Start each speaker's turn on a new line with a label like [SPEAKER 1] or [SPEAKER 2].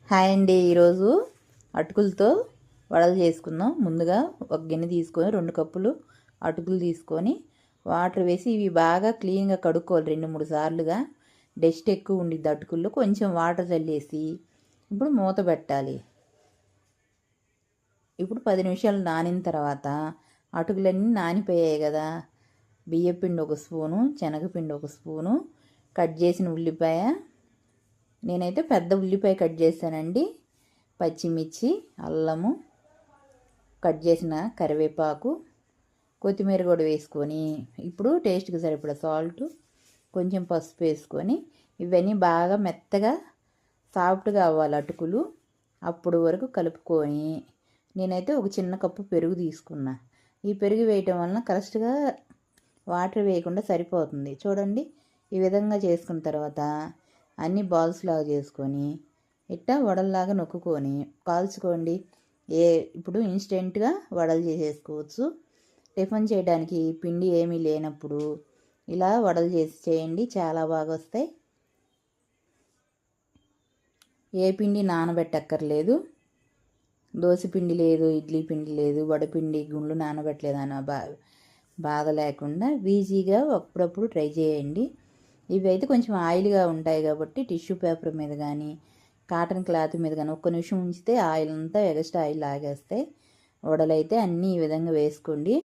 [SPEAKER 1] Hi అండి. ఈరోజు అటుకులతో వడలు చేసుకుందాం. ముందుగా ఒక గిన్నె తీసుకొని 2 కప్పులు అటుకులు తీసుకొని వాటర్ వేసి ఇవి బాగా క్లీన్గా కడుక్కోవాలి 2-3 సార్లుగా. డస్ట్ ఎక్కువ ఉండిద్ది అటుకుల్లో. కొంచెం వాటర్ చల్లేసి ఇప్పుడు మూత పెట్టాలి. ఇప్పుడు 10 నిమిషాలు నానిన తర్వాత అటుకులన్నీ నానిపోయాయి కదా, బియ్యపిండి 1 స్పూను, శనగపిండి 1 స్పూను, కట్ చేసిన ఉల్లిపాయ, నేనైతే పెద్ద ఉల్లిపాయ కట్ చేశానండి, పచ్చిమిర్చి, అల్లము, కట్ చేసిన కరివేపాకు, కొత్తిమీర కూడా వేసుకొని ఇప్పుడు టేస్ట్కి సరిపడా సాల్ట్, కొంచెం పసుపు వేసుకొని ఇవన్నీ బాగా మెత్తగా సాఫ్ట్గా అవ్వాలి అటుకులు. అప్పుడు వరకు కలుపుకొని నేనైతే ఒక చిన్న కప్పు పెరుగు తీసుకున్నా. ఈ పెరుగు వేయటం వలన కరెక్ట్గా వాటర్ వేయకుండా సరిపోతుంది. చూడండి, ఈ విధంగా చేసుకున్న తర్వాత అన్ని బాల్స్ లాగా చేసుకొని ఇట్టా వడల్లాగా నొక్కుకొని కాల్చుకోండి. ఇప్పుడు ఇన్స్టెంట్గా వడలు చేసేసుకోవచ్చు. టిఫిన్ చేయడానికి పిండి ఏమీ లేనప్పుడు ఇలా వడలు చేయండి, చాలా బాగా వస్తాయి. ఏ పిండి నానబెట్టక్కర్లేదు. దోశ పిండి లేదు, ఇడ్లీ పిండి లేదు, వడపిండి గుండ్లు నానబెట్టలేదు అన్న బాధ లేకుండా ఈజీగా అప్పుడప్పుడు ట్రై చేయండి. ఇవి అయితే కొంచెం ఆయిల్గా ఉంటాయి కాబట్టి టిష్యూ పేపర్ మీద కానీ కాటన్ క్లాత్ మీద కానీ 1 నిమిషం ఉంచితే ఆయిల్ అంతా ఎగస్ట్రా ఆయిల్ లాగేస్తాయి. వడలైతే అన్నీ ఈ విధంగా వేసుకోండి.